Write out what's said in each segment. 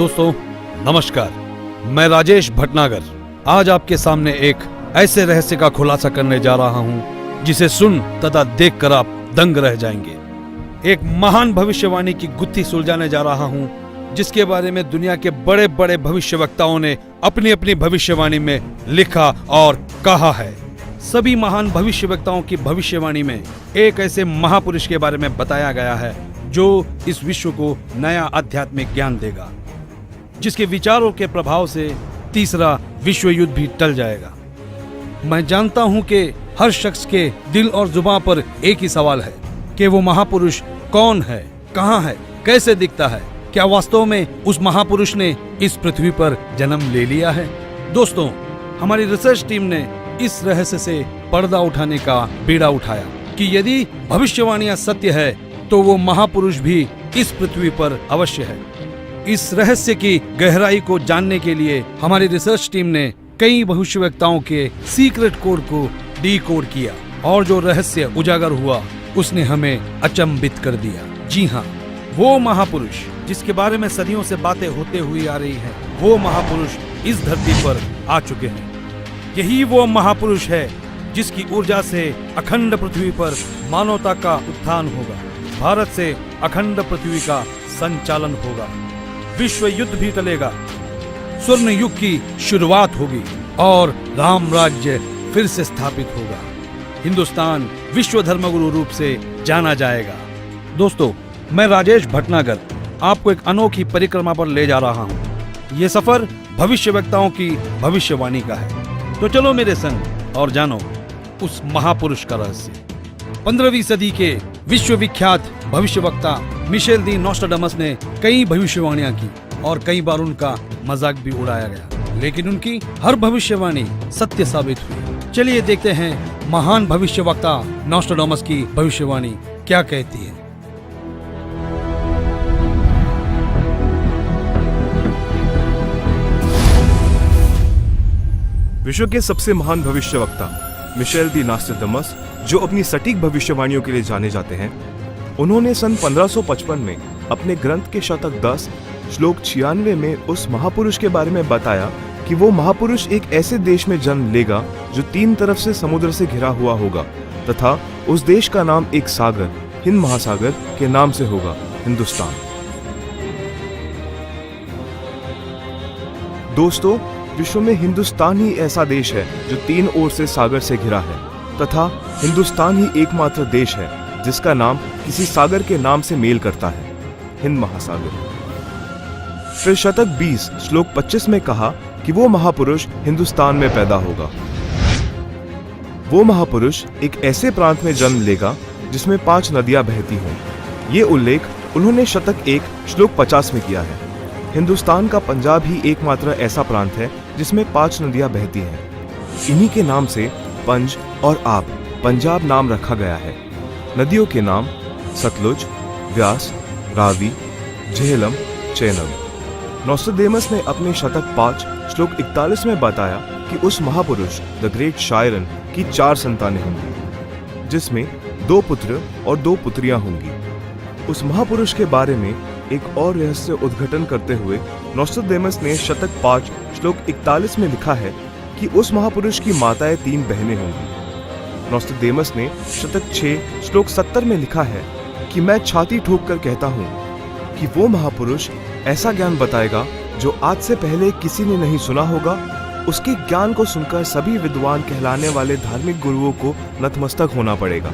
दोस्तों नमस्कार, मैं राजेश भटनागर आज आपके सामने एक ऐसे रहस्य का खुलासा करने जा रहा हूं जिसे सुन तथा देखकर आप दंग रह जाएंगे। एक महान भविष्यवाणी की गुत्थी सुलझाने जा रहा हूं जिसके बारे में दुनिया के बड़े बड़े भविष्यवक्ताओं ने अपनी अपनी भविष्यवाणी में लिखा और कहा है। सभी महान भविष्यवक्ताओं की भविष्यवाणी में एक ऐसे महापुरुष के बारे में बताया गया है जो इस विश्व को नया आध्यात्मिक ज्ञान देगा, जिसके विचारों के प्रभाव से तीसरा विश्व युद्ध भी टल जाएगा। मैं जानता हूं कि हर शख्स के दिल और जुबान पर एक ही सवाल है कि वो महापुरुष कौन है, कहां है, कैसे दिखता है, क्या वास्तव में उस महापुरुष ने इस पृथ्वी पर जन्म ले लिया है। दोस्तों, हमारी रिसर्च टीम ने इस रहस्य से पर्दा उठाने का बीड़ा उठाया कि यदि भविष्यवाणियां सत्य है तो वो महापुरुष भी इस पृथ्वी पर अवश्य है। इस रहस्य की गहराई को जानने के लिए हमारी रिसर्च टीम ने कई भविष्यवक्ताओं के सीक्रेट कोड को डीकोड किया और जो रहस्य उजागर हुआ उसने हमें अचंभित कर दिया। जी हाँ, वो महापुरुष जिसके बारे में सदियों से बातें होते हुई आ रही हैं, वो महापुरुष इस धरती पर आ चुके हैं। यही वो महापुरुष है जिसकी ऊर्जा से अखंड पृथ्वी पर मानवता का उत्थान होगा, भारत से अखंड पृथ्वी का संचालन होगा, विश्व युद्ध भी टलेगा, स्वर्ण युग की शुरुआत होगी और राम राज्य फिर से स्थापित होगा। हिंदुस्तान विश्व धर्मगुरु रूप से जाना जाएगा। दोस्तों, मैं राजेश भटनागर आपको एक अनोखी परिक्रमा पर ले जा रहा हूँ। ये सफर भविष्यवक्ताओं की भविष्यवाणी का है, तो चलो मेरे संग और जानो उस महापुरुष का रहस्य। 15वीं सदी के विश्वविख्यात भविष्यवक्ता मिशेल दी नोस्ट्राडामस ने कई भविष्यवाणियां की और कई बार उनका मजाक भी उड़ाया गया, लेकिन उनकी हर भविष्यवाणी सत्य साबित हुई। चलिए देखते हैं महान भविष्यवक्ता नोस्ट्राडामस की भविष्यवाणी क्या कहती है। विश्व के सबसे महान भविष्यवक्ता मिशेल दी नोस्ट्राडामस, जो अपनी सटीक भविष्यवाणियों के लिए जाने जाते हैं, उन्होंने सन 1555 में अपने ग्रंथ के शतक 10 श्लोक 96 में उस महापुरुष के बारे में बताया कि वो महापुरुष एक ऐसे देश में जन्म लेगा जो 3 तरफ से समुद्र से घिरा हुआ होगा तथा उस देश का नाम एक सागर, हिंद महासागर के नाम से होगा, हिंदुस्तान। दोस्तों, विश्व में हिंदुस्तान ही ऐसा देश है जो 3 ओर से सागर से घिरा है तथा हिंदुस्तान ही एकमात्र देश है जिसका नाम किसी सागर के नाम से मेल करता है, हिंद महासागर। फिर शतक 20 श्लोक 25 में कहा कि वो महापुरुष हिंदुस्तान में पैदा होगा। वो महापुरुष एक ऐसे प्रांत में जन्म लेगा जिसमें 5 नदियां बहती हों। ये उल्लेख उन्होंने शतक 1 श्लोक 50 में किया है। हिंदुस्तान का पंजाब ही एकमात्र ऐसा प्रांत है जिसमें 5 नदियां बहती हैं। इन्हीं के नाम से पंज और आब पंजाब नाम रखा गया है। नदियों के नाम सतलुज, व्यास, रावी, झेलम, चेनाब। नोस्ट्राडामस ने अपने शतक 5 श्लोक 41 में बताया कि उस महापुरुष द ग्रेट शायरन की 4 संतानें होंगी, जिसमें 2 पुत्र और 2 पुत्रियां होंगी। उस महापुरुष के बारे में एक और रहस्य उद्घाटन करते हुए नोस्ट्राडामस ने शतक 5 श्लोक 41 में लिखा है कि उस महापुरुष की माताएं 3 बहनें होंगी। नोस्ट्राडामस ने शतक 6 श्लोक 70 में लिखा है कि मैं छाती ठोक कर कहता हूँ कि वो महापुरुष ऐसा ज्ञान बताएगा जो आज से पहले किसी ने नहीं सुना होगा। उसके ज्ञान को सुनकर सभी विद्वान कहलाने वाले धार्मिक गुरुओं को नतमस्तक होना पड़ेगा।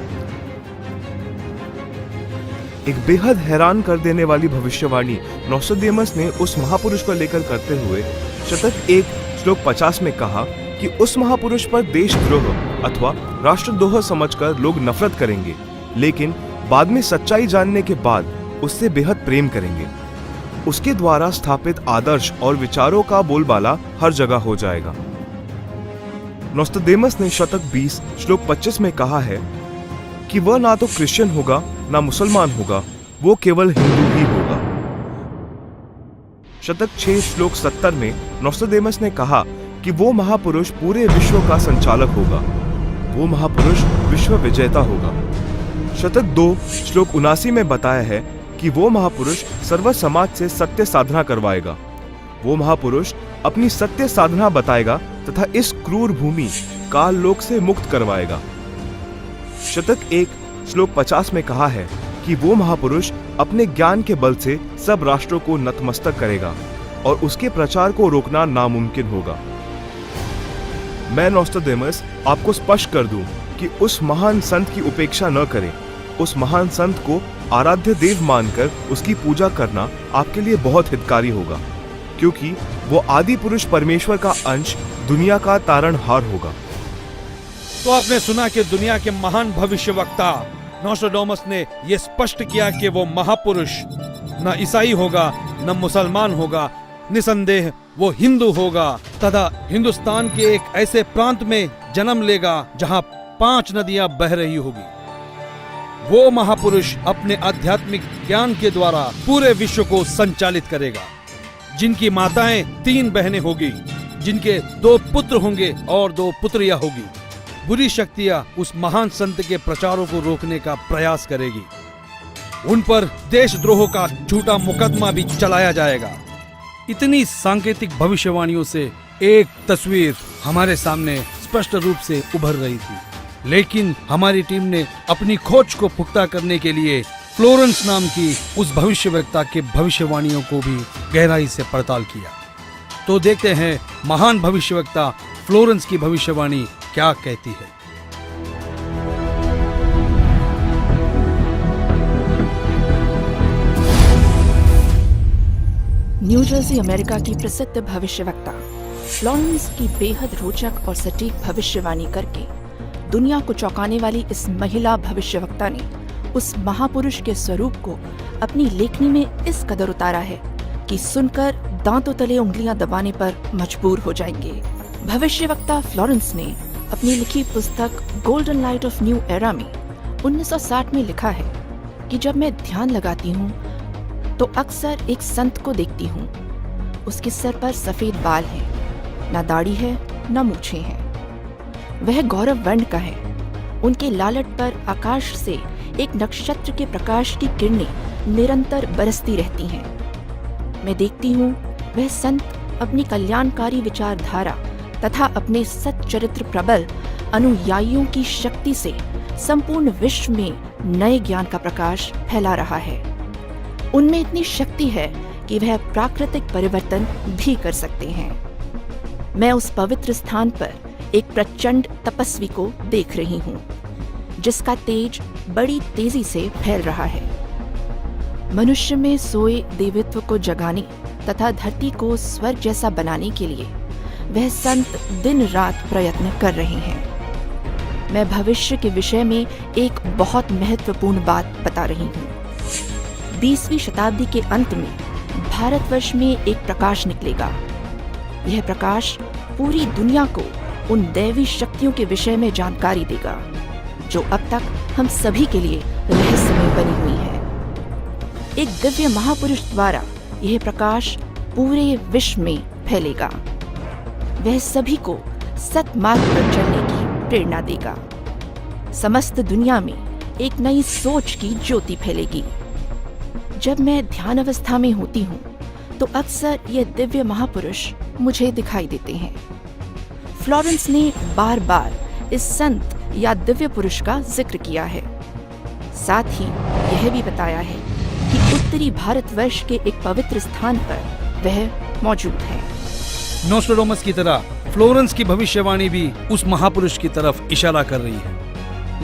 एक बेहद हैरान कर देने वाली भविष्यवाणी नोस्ट्राडामस ने उस महापुरुष को लेकर करते हुए शतक 1 श्लोक 50 में कहा कि उस महापुरुष पर देशद्रोह अथवा राष्ट्रद्रोह समझकर लोग नफरत करेंगे, लेकिन बाद में सच्चाई जानने के बाद उससे बेहद प्रेम करेंगे। उसके द्वारा स्थापित आदर्श और विचारों का बोलबाला हर जगह हो जाएगा। नोस्ट्राडामस ने शतक 20 श्लोक 25 में कहा है कि वह ना तो क्रिश्चियन होगा ना मुसलमान होगा, वो केवल हिंदू ही होगा। शतक 6 श्लोक 70 में नोस्ट्राडामस ने कहा कि वो महापुरुष पूरे विश्व का संचालक होगा, वो महापुरुष विश्व विजेता होगा। शतक 2 श्लोक 79 में बताया है कि वो महापुरुष सर्व समाज से सत्य साधना करवाएगा वो महापुरुष अपनी सत्य साधना बताएगा तथा इस क्रूर भूमि काल लोक से मुक्त करवाएगा। शतक 1 श्लोक 50 में कहा है कि वो महापुरुष अपने ज्ञान के बल से सब राष्ट्रों को नतमस्तक करेगा और उसके प्रचार को रोकना नामुमकिन होगा। मैं नोस्ट्राडेमस आपको स्पष्ट कर दूं कि उस महान संत की उपेक्षा न करें। उस महान संत को आराध्य देव मानकर उसकी पूजा करना आपके लिए बहुत हितकारी होगा, क्योंकि वो आदि पुरुष परमेश्वर का अंश, दुनिया का तारणहार होगा। तो आपने सुना कि दुनिया के महान भविष्यवक्ता नोस्ट्राडेमस ने यह स्पष्ट किया कि वो महापुरुष न ईसाई होगा न मुसलमान होगा, निसंदेह वो हिंदू होगा तथा हिंदुस्तान के एक ऐसे प्रांत में जन्म लेगा जहां 5 नदियां बह रही होगी। वो महापुरुष अपने आध्यात्मिक ज्ञान के द्वारा पूरे विश्व को संचालित करेगा, जिनकी माताएं 3 बहनें होगी, जिनके 2 पुत्र होंगे और 2 पुत्रियां होगी। बुरी शक्तियां उस महान संत के प्रचारों को रोकने का प्रयास करेगी। उन पर देशद्रोह का झूठा मुकदमा भी चलाया जाएगा। इतनी सांकेतिक भविष्यवाणियों से एक तस्वीर हमारे सामने स्पष्ट रूप से उभर रही थी, लेकिन हमारी टीम ने अपनी खोज को पुख्ता करने के लिए फ्लोरेंस नाम की उस भविष्यवक्ता के भविष्यवाणियों को भी गहराई से पड़ताल किया। तो देखते हैं महान भविष्यवक्ता फ्लोरेंस की भविष्यवाणी क्या कहती है। न्यू जर्सी अमेरिका की प्रसिद्ध भविष्यवक्ता फ्लोरेंस की बेहद रोचक और सटीक भविष्यवाणी करके दुनिया को चौंकाने वाली इस महिला भविष्यवक्ता ने उस महापुरुष के स्वरूप को अपनी लेखनी में इस कदर उतारा है कि सुनकर दांतों तले उंगलियां दबाने पर मजबूर हो जाएंगे। भविष्यवक्ता फ्लोरेंस ने अपनी लिखी पुस्तक golden light of new era में 1960 में लिखा है कि जब मैं ध्यान लगाती हूँ तो अक्सर एक संत को देखती हूँ। उसके सर पर सफेद बाल हैं, ना दाढ़ी है ना मूछें हैं। वह गौरव वर्ण का है। उनके लालट पर आकाश से एक नक्षत्र के प्रकाश की किरणें निरंतर बरसती रहती हैं। मैं देखती हूँ वह संत अपनी कल्याणकारी विचारधारा तथा अपने सच्चरित्र प्रबल अनुयायियों की शक्ति से संपूर्ण विश्व में नए ज्ञान का प्रकाश फैला रहा है। उनमें इतनी शक्ति है कि वह प्राकृतिक परिवर्तन भी कर सकते हैं। मैं उस पवित्र स्थान पर एक प्रचंड तपस्वी को देख रही हूँ, जिसका तेज बड़ी तेजी से फैल रहा है। मनुष्य में सोए देवत्व को जगाने तथा धरती को स्वर्ग जैसा बनाने के लिए वह संत दिन रात प्रयत्न कर रहे हैं। मैं भविष्य के विषय में एक बहुत महत्वपूर्ण बात बता रही हूँ। 20वीं शताब्दी के अंत में भारतवर्ष में एक प्रकाश निकलेगा। यह प्रकाश पूरी दुनिया को उन दैवी शक्तियों के विषय में जानकारी देगा जो अब तक हम सभी के लिए रहस्यमय बनी हुई है। एक दिव्य महापुरुष द्वारा यह प्रकाश पूरे विश्व में फैलेगा। वह सभी को सत्मार्ग पर चलने की प्रेरणा देगा। समस्त दुनिया में एक नई सोच की ज्योति फैलेगी। जब मैं ध्यान अवस्था में होती हूँ तो अक्सर ये दिव्य महापुरुष मुझे दिखाई देते हैं। फ्लोरेंस ने बार बार इस संत या दिव्य पुरुष का जिक्र किया है। साथ ही यह भी बताया है कि उत्तरी भारतवर्ष के एक पवित्र स्थान पर वह मौजूद है। नोस्ट्राडेमस की तरह फ्लोरेंस की भविष्यवाणी भी उस महापुरुष की तरफ इशारा कर रही है।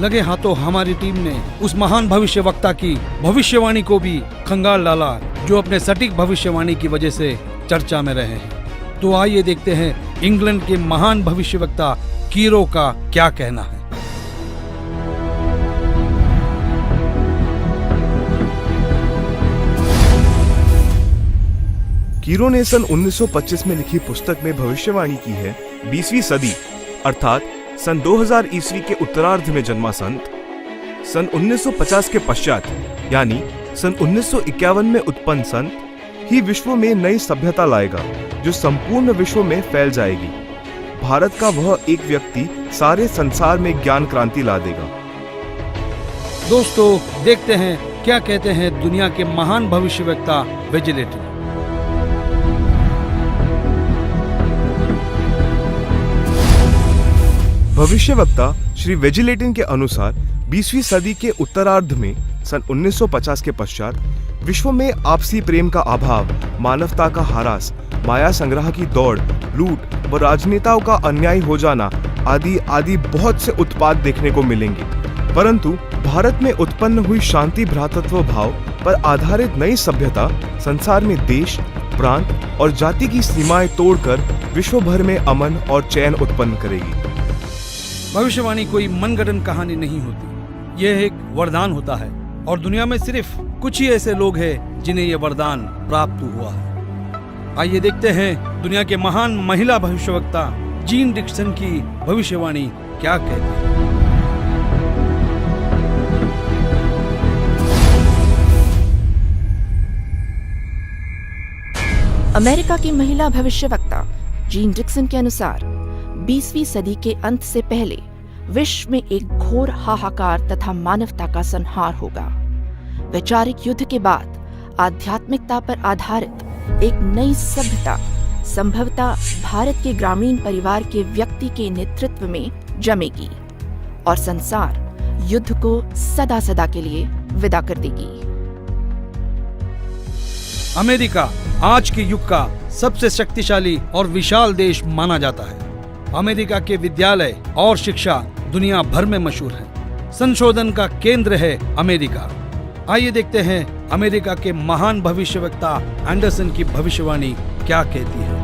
लगे हाथों हमारी टीम ने उस महान भविष्यवक्ता की भविष्यवाणी को भी खंगाल डाला, जो अपने सटीक भविष्यवाणी की वजह से चर्चा में रहे हैं। तो आइए देखते हैं इंग्लैंड के महान भविष्यवक्ता कीरो का क्या कहना है। कीरो ने सन 1925 में लिखी पुस्तक में भविष्यवाणी की है 20वीं सदी अर्थात सन 2000 ईस्वी के उत्तरार्ध में जन्मा संत सन 1950 के पश्चात यानी सन 1951 में उत्पन्न संत ही विश्व में नई सभ्यता लाएगा, जो संपूर्ण विश्व में फैल जाएगी। भारत का वह एक व्यक्ति सारे संसार में ज्ञान क्रांति ला देगा। दोस्तों देखते हैं क्या कहते हैं दुनिया के महान भविष्यवक्ता विजिलेटर। भविष्यवक्ता श्री वेजिलेटिन के अनुसार 20वीं सदी के उत्तरार्ध में सन 1950 के पश्चात विश्व में आपसी प्रेम का अभाव, मानवता का ह्रास, माया संग्रह की दौड़, लूट व राजनेताओं का अन्याय हो जाना आदि आदि बहुत से उत्पाद देखने को मिलेंगे। परंतु भारत में उत्पन्न हुई शांति भ्रातृत्व भाव पर आधारित नई सभ्यता संसार में देश, प्रांत और जाति की सीमाएं तोड़कर विश्व भर में अमन और चैन उत्पन्न करेगी। भविष्यवाणी कोई मनगढ़ंत कहानी नहीं होती, यह एक वरदान होता है और दुनिया में सिर्फ कुछ ही ऐसे लोग हैं जिन्हें यह वरदान प्राप्त हुआ है। आइए देखते हैं दुनिया के महान महिला भविष्यवक्ता जीन डिक्सन की भविष्यवाणी क्या कहती है। अमेरिका की महिला भविष्यवक्ता जीन डिक्सन के अनुसार 20वीं सदी के अंत से पहले विश्व में एक घोर हाहाकार तथा मानवता का संहार होगा। वैचारिक युद्ध के बाद आध्यात्मिकता पर आधारित एक नई सभ्यता संभवतः भारत के ग्रामीण परिवार के व्यक्ति के नेतृत्व में जमेगी और संसार युद्ध को सदा सदा के लिए विदा कर देगी। अमेरिका आज के युग का सबसे शक्तिशाली और विशाल देश माना जाता है। अमेरिका के विद्यालय और शिक्षा दुनिया भर में मशहूर है। संशोधन का केंद्र है अमेरिका। आइए देखते हैं अमेरिका के महान भविष्यवक्ता एंडरसन की भविष्यवाणी क्या कहती है।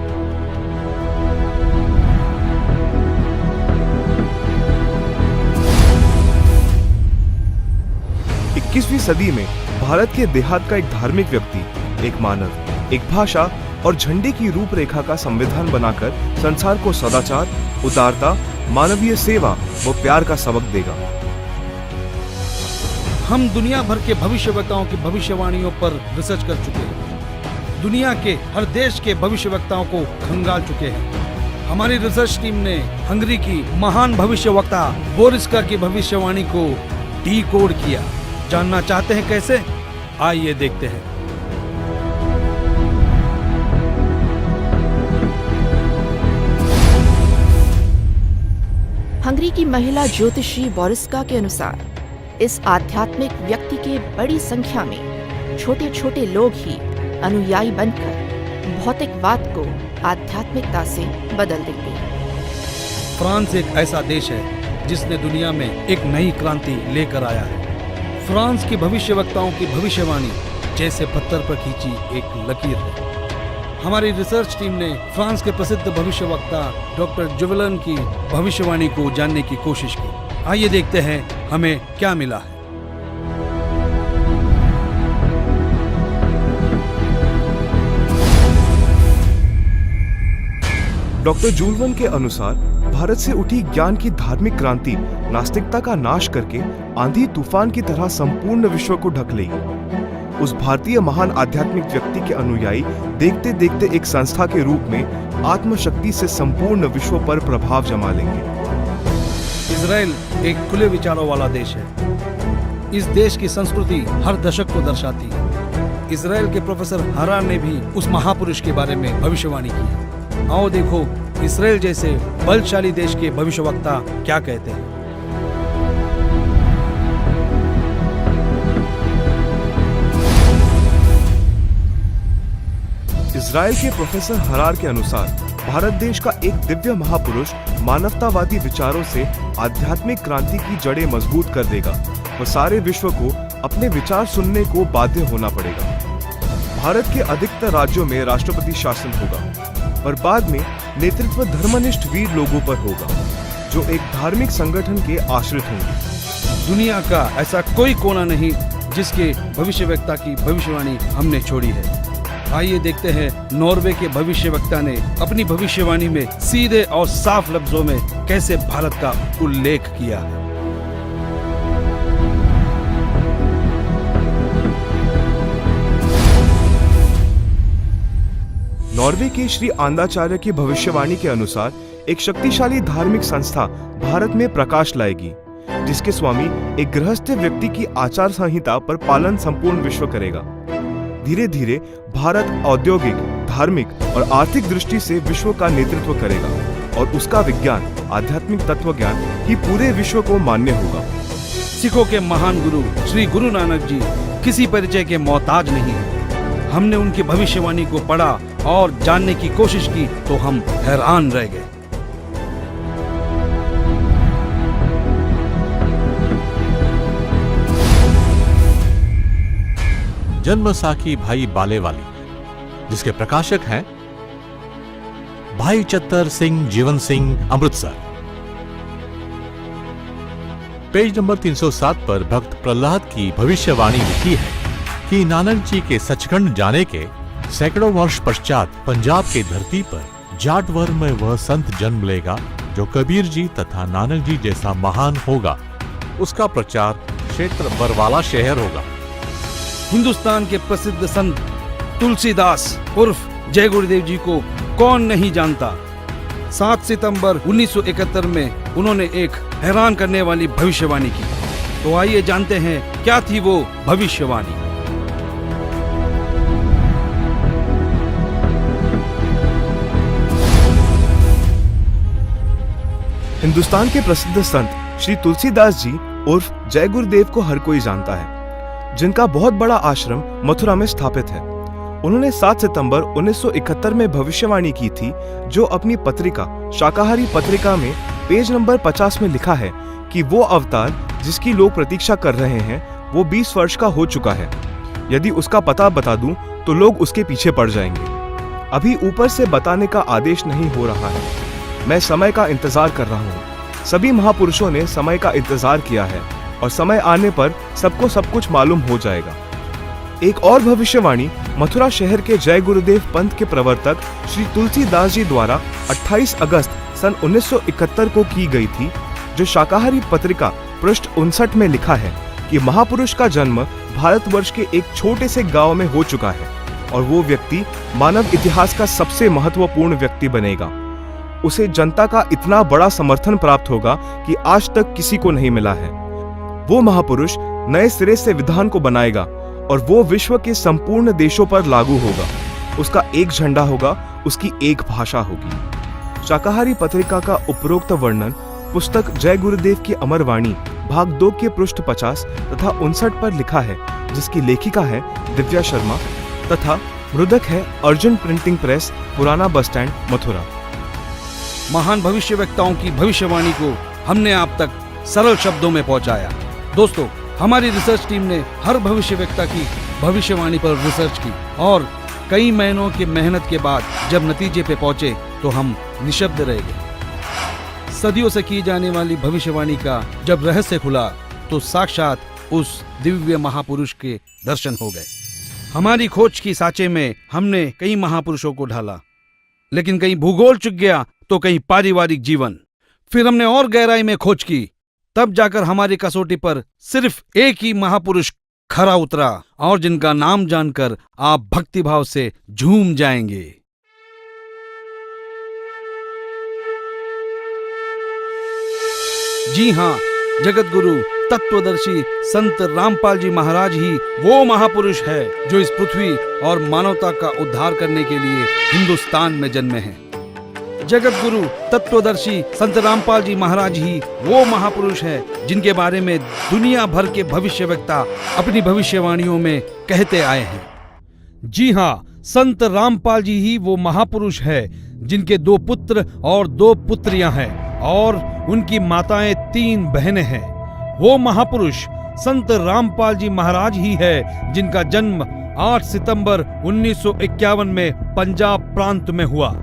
21वीं सदी में भारत के देहात का एक धार्मिक व्यक्ति, एक मानव, एक भाषा और झंडे की रूपरेखा का संविधान बनाकर संसार को सदाचार, उदारता, मानवीय सेवा व प्यार का सबक देगा। हम दुनिया भर के भविष्यवक्ताओं की भविष्यवाणियों पर रिसर्च कर चुके हैं। दुनिया के हर देश के भविष्यवक्ताओं को खंगाल चुके हैं। हमारी रिसर्च टीम ने हंगरी की महान भविष्यवक्ता बोरिस्का की भविष्यवाणी को डीकोड किया। जानना चाहते हैं कैसे? आइए देखते हैं। हंगरी की महिला ज्योतिषी बोरिस्का के अनुसार इस आध्यात्मिक व्यक्ति के बड़ी संख्या में छोटे छोटे लोग ही अनुयायी बनकर भौतिकवाद को आध्यात्मिकता से बदल देंगे। फ्रांस एक ऐसा देश है जिसने दुनिया में एक नई क्रांति लेकर आया है। फ्रांस की भविष्यवक्ताओं की भविष्यवाणी जैसे पत्थर पर खींची एक लकीर है। हमारी रिसर्च टीम ने फ्रांस के प्रसिद्ध भविष्यवक्ता डॉक्टर जुवेलन की भविष्यवाणी को जानने की कोशिश की। आइए देखते हैं हमें क्या मिला है। डॉक्टर जुवेलन के अनुसार भारत से उठी ज्ञान की धार्मिक क्रांति नास्तिकता का नाश करके आंधी तूफान की तरह संपूर्ण विश्व को ढक लेगी। उस भारतीय महान आध्यात्मिक व्यक्ति के अनुयायी देखते देखते एक संस्था के रूप में आत्मशक्ति से संपूर्ण विश्व पर प्रभाव जमा लेंगे। इजराइल एक खुले विचारों वाला देश है। इस देश की संस्कृति हर दशक को दर्शाती है। इजराइल के प्रोफेसर हरार ने भी उस महापुरुष के बारे में भविष्यवाणी की। आओ देखो इजराइल जैसे बलशाली देश के भविष्यवक्ता क्या कहते हैं। इजराइल के प्रोफेसर हरार के अनुसार भारत देश का एक दिव्य महापुरुष मानवतावादी विचारों से आध्यात्मिक क्रांति की जड़ें मजबूत कर देगा और सारे विश्व को अपने विचार सुनने को बाध्य होना पड़ेगा। भारत के अधिकतर राज्यों में राष्ट्रपति शासन होगा, पर बाद में नेतृत्व धर्मनिष्ठ वीर लोगों पर होगा जो एक धार्मिक संगठन के आश्रित होंगे। दुनिया का ऐसा कोई कोना नहीं जिसके भविष्यवक्ता की भविष्यवाणी हमने छोड़ी है। आइए देखते हैं नॉर्वे के भविष्यवक्ता ने अपनी भविष्यवाणी में सीधे और साफ लफ्जों में कैसे भारत का उल्लेख किया है। नॉर्वे के श्री आंदाचार्य की भविष्यवाणी के अनुसार एक शक्तिशाली धार्मिक संस्था भारत में प्रकाश लाएगी, जिसके स्वामी एक गृहस्थ व्यक्ति की आचार संहिता पर पालन संपूर्ण विश्व करेगा। धीरे धीरे भारत औद्योगिक, धार्मिक और आर्थिक दृष्टि से विश्व का नेतृत्व करेगा और उसका विज्ञान आध्यात्मिक तत्व ज्ञान ही पूरे विश्व को मान्य होगा। सिखों के महान गुरु श्री गुरु नानक जी किसी परिचय के मोहताज नहीं है। हमने उनकी भविष्यवाणी को पढ़ा और जानने की कोशिश की तो हम हैरान रह गए। जन्मसाखी भाई बालेवाली, जिसके प्रकाशक हैं भाई चत्तर सिंह जीवन सिंह, अमृतसर। पेज नंबर 307 पर भक्त प्रहलाद की भविष्यवाणी लिखी है कि नानक जी के सचखंड जाने के सैकड़ों वर्ष पश्चात पंजाब की धरती पर जाटवर में वह संत जन्म लेगा जो कबीर जी तथा नानक जी जैसा महान होगा। उसका प्रचार क्षेत्र बरवाला शहर होगा। हिंदुस्तान के प्रसिद्ध संत तुलसीदास उर्फ जय गुरुदेव जी को कौन नहीं जानता। 7 सितंबर 1971 में उन्होंने एक हैरान करने वाली भविष्यवाणी की। तो आइए जानते हैं क्या थी वो भविष्यवाणी। हिंदुस्तान के प्रसिद्ध संत श्री तुलसीदास जी उर्फ जय गुरुदेव को हर कोई जानता है, जिनका बहुत बड़ा आश्रम मथुरा में स्थापित है। उन्होंने 7 सितंबर 1971 में भविष्यवाणी की थी, जो अपनी पत्रिका शाकाहारी पत्रिका में पेज नंबर 50 में लिखा है कि वो अवतार जिसकी लोग प्रतीक्षा कर रहे हैं वो 20 वर्ष का हो चुका है। यदि उसका पता बता दूं तो लोग उसके पीछे पड़ जाएंगे। अभी ऊपर से बताने का आदेश नहीं हो रहा है। मैं समय का इंतजार कर रहा हूँ। सभी महापुरुषों ने समय का इंतजार किया है और समय आने पर सबको सब कुछ मालूम हो जाएगा। एक और भविष्यवाणी मथुरा शहर के जय गुरुदेव पंथ के प्रवर्तक श्री तुलसीदास जी द्वारा 28 अगस्त सन 1971 को की गई थी, जो शाकाहारी पत्रिका पृष्ठ 59 में लिखा है कि महापुरुष का जन्म भारतवर्ष के एक छोटे से गांव में हो चुका है और वो व्यक्ति मानव इतिहास का सबसे महत्वपूर्ण व्यक्ति बनेगा। उसे जनता का इतना बड़ा समर्थन प्राप्त होगा कि आज तक किसी को नहीं मिला है। वो महापुरुष नए सिरे से विधान को बनाएगा और वो विश्व के संपूर्ण देशों पर लागू होगा। उसका एक झंडा होगा, उसकी एक भाषा होगी। शाकाहारी पत्रिका का उपरोक्त वर्णन पुस्तक जय गुरुदेव की अमर वाणी भाग 2 के पृष्ठ 50 तथा 59 पर लिखा है, जिसकी लेखिका है दिव्या शर्मा तथा मृदक है अर्जुन प्रिंटिंग प्रेस, पुराना बस स्टैंड, मथुरा। महान भविष्यवक्ताओं की भविष्यवाणी को हमने आप तक सरल शब्दों में पहुंचाया। दोस्तों, हमारी रिसर्च टीम ने हर भविष्यवक्ता की भविष्यवाणी पर रिसर्च की और कई महीनों की मेहनत के बाद जब नतीजे पे पहुंचे तो हम निशब्द रह गए। सदियों से की जाने वाली भविष्यवाणी का जब रहस्य खुला तो साक्षात उस दिव्य महापुरुष के दर्शन हो गए। हमारी खोज की सांचे में हमने कई महापुरुषों को ढाला, लेकिन कहीं भूगोल चुक गया तो कहीं पारिवारिक जीवन। फिर हमने और गहराई में खोज की, तब जाकर हमारी कसौटी पर सिर्फ एक ही महापुरुष खरा उतरा और जिनका नाम जानकर आप भक्तिभाव से झूम जाएंगे। जी हां, जगत गुरु तत्वदर्शी संत रामपाल जी महाराज ही वो महापुरुष है जो इस पृथ्वी और मानवता का उद्धार करने के लिए हिंदुस्तान में जन्मे हैं। जगत गुरु तत्वदर्शी संत रामपाल जी महाराज ही वो महापुरुष है जिनके बारे में दुनिया भर के भविष्यवक्ता अपनी भविष्यवाणियों में कहते आए हैं। जी हां, संत रामपाल जी ही वो महापुरुष है जिनके 2 पुत्र और 2 पुत्रियां हैं और उनकी माताएं 3 बहनें हैं। वो महापुरुष संत रामपाल जी महाराज ही है जिनका जन्म 8 सितंबर 1951 में पंजाब प्रांत में हुआ।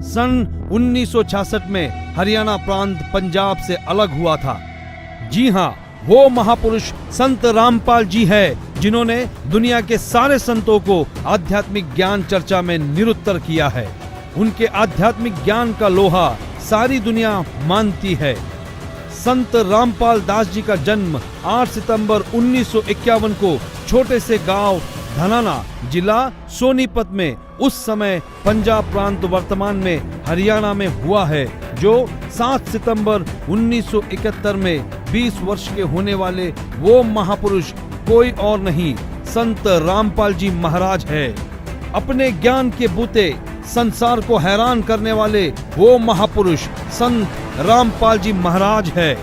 सन 1966 में हरियाणा प्रांत पंजाब से अलग हुआ था। जी हां, वो महापुरुष संत रामपाल जी है जिन्होंने दुनिया के सारे संतों को आध्यात्मिक ज्ञान चर्चा में निरुत्तर किया है। उनके आध्यात्मिक ज्ञान का लोहा सारी दुनिया मानती है। संत रामपाल दास जी का जन्म 8 सितंबर 1951 को छोटे से गांव धनाना, जिला सोनीपत में, उस समय पंजाब प्रांत वर्तमान में हरियाणा में हुआ है, जो 7 सितंबर 1971 में 20 वर्ष के होने वाले वो महापुरुष कोई और नहीं, संत रामपाल जी महाराज है। अपने ज्ञान के बूते संसार को हैरान करने वाले वो महापुरुष संत रामपाल जी महाराज है।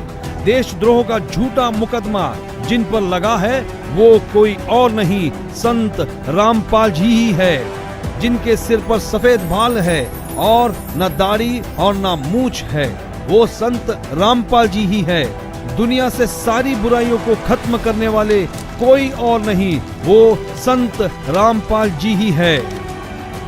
देशद्रोह का झूठा मुकदमा जिन पर लगा है वो कोई और नहीं, संत रामपाल जी ही है, जिनके सिर पर सफेद बाल है और न दाढ़ी और न मूंछ है। वो संत रामपाल जी ही है। दुनिया से सारी बुराइयों को खत्म करने वाले कोई और नहीं, वो संत रामपाल जी ही है।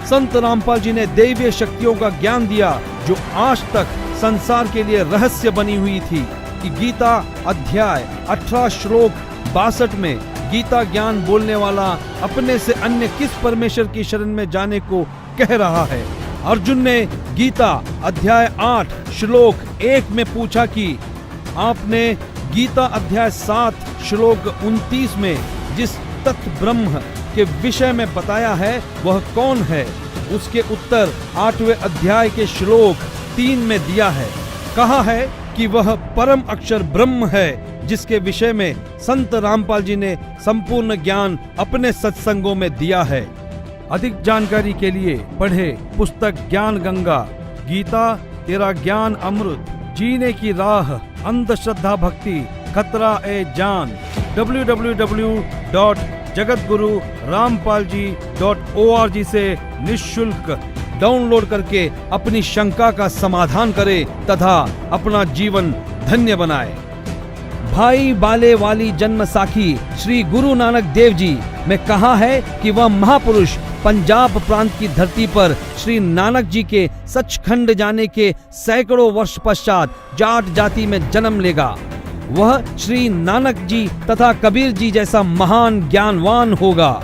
संत रामपाल जी ने दैवीय शक्तियों का ज्ञान दिया जो आज तक संसार के लिए रहस्य बनी हुई थी कि गीता अध्याय 18 श्लोक 62 में गीता ज्ञान बोलने वाला अपने से अन्य किस परमेश्वर की शरण में जाने को कह रहा है। अर्जुन ने गीता अध्याय 8 श्लोक 1 में पूछा कि आपने गीता अध्याय 7 श्लोक 29 में जिस तत्व ब्रह्म के विषय में बताया है वह कौन है। उसके उत्तर 8वें अध्याय के श्लोक 3 में दिया है। कहा है कि वह परम अक्षर ब्रह्म है, जिसके विषय में संत रामपाल जी ने संपूर्ण ज्ञान अपने सत्संगों में दिया है। अधिक जानकारी के लिए पढ़े पुस्तक ज्ञान गंगा, गीता तेरा ज्ञान अमृत, जीने की राह, अंधश्रद्धा भक्ति, खतरा ए जान। www.jagatgururampalji.org से निःशुल्क डाउनलोड करके अपनी शंका का समाधान करें तथा अपना जीवन धन्य बनाए। भाई बाले वाली जन्म साखी श्री गुरु नानक देव जी में कहा है कि वह महापुरुष पंजाब प्रांत की धरती पर श्री नानक जी के सचखंड जाने के सैकड़ों वर्ष पश्चात जाट जाति में जन्म लेगा। वह श्री नानक जी तथा कबीर जी जैसा महान ज्ञानवान होगा।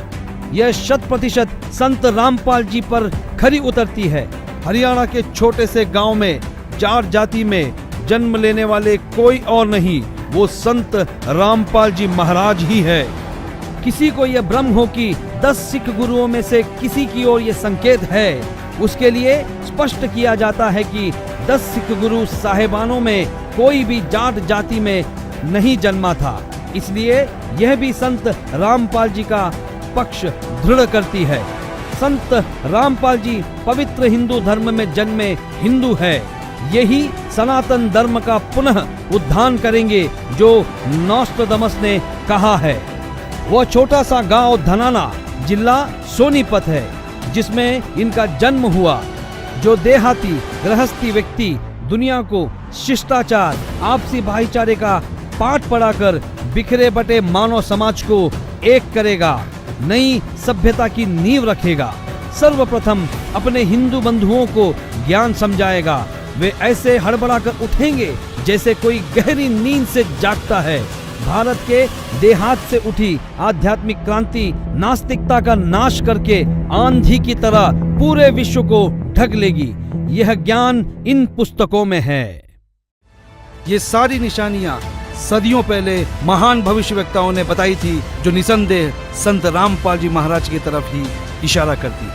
यह 100% संत रामपाल जी पर खरी उतरती है। हरियाणा के छोटे से गांव में जाट जाति में जन्म लेने वाले कोई और नहीं, वो संत रामपाल जी महाराज ही है। किसी को यह भ्रम हो कि 10 सिख गुरुओं में से किसी की ओर यह संकेत है, उसके लिए स्पष्ट किया जाता है कि 10 सिख गुरु साहेबानों में कोई भी जाट जाति में नहीं जन्मा था। इसलिए यह भी संत रामपाल जी का पक्ष दृढ़ करती है। संत रामपाल जी पवित्र हिंदू धर्म में जन्मे हिंदू है। यही सनातन धर्म का पुनः उद्धार करेंगे जो नोस्ट्राडामस ने कहा है। वह छोटा सा गांव धनाना जिला सोनीपत है जिसमें इनका जन्म हुआ। जो देहाती गृहस्थी व्यक्ति दुनिया को शिष्टाचार, आपसी भाईचारे का पाठ पढ़ाकर बिखरे बटे मानव समाज को एक करेगा, नई सभ्यता की नींव रखेगा। सर्वप्रथम अपने हिंदू बंधुओं को ज्ञान समझाएगा। वे ऐसे हड़बड़ाकर उठेंगे जैसे कोई गहरी नींद से जागता है। भारत के देहात से उठी आध्यात्मिक क्रांति नास्तिकता का नाश करके आंधी की तरह पूरे विश्व को ढक लेगी। यह ज्ञान इन पुस्तकों में है। ये सारी निशानियां सदियों पहले महान भविष्यवक्ताओं ने बताई थी, जो निसंदेह संत रामपाल जी महाराज की तरफ ही इशारा करती है।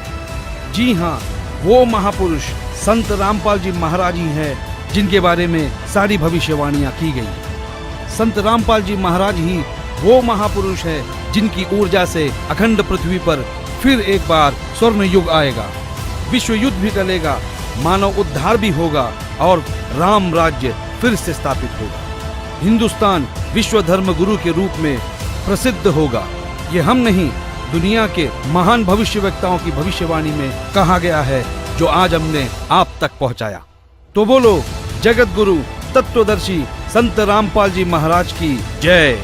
जी हाँ, वो महापुरुष संत रामपाल जी महाराज ही है जिनके बारे में सारी भविष्यवाणियां की गई। संत रामपाल जी महाराज ही वो महापुरुष है जिनकी ऊर्जा से अखंड पृथ्वी पर फिर एक बार स्वर्ण युग आएगा, विश्व युद्ध भी टलेगा, मानव उद्धार भी होगा और राम राज्य फिर से स्थापित होगा। हिंदुस्तान विश्व धर्म गुरु के रूप में प्रसिद्ध होगा। ये हम नहीं, दुनिया के महान भविष्यवक्ताओं की भविष्यवाणी में कहा गया है, जो आज हमने आप तक पहुंचाया। तो बोलो जगत गुरु तत्वदर्शी संत रामपाल जी महाराज की जय।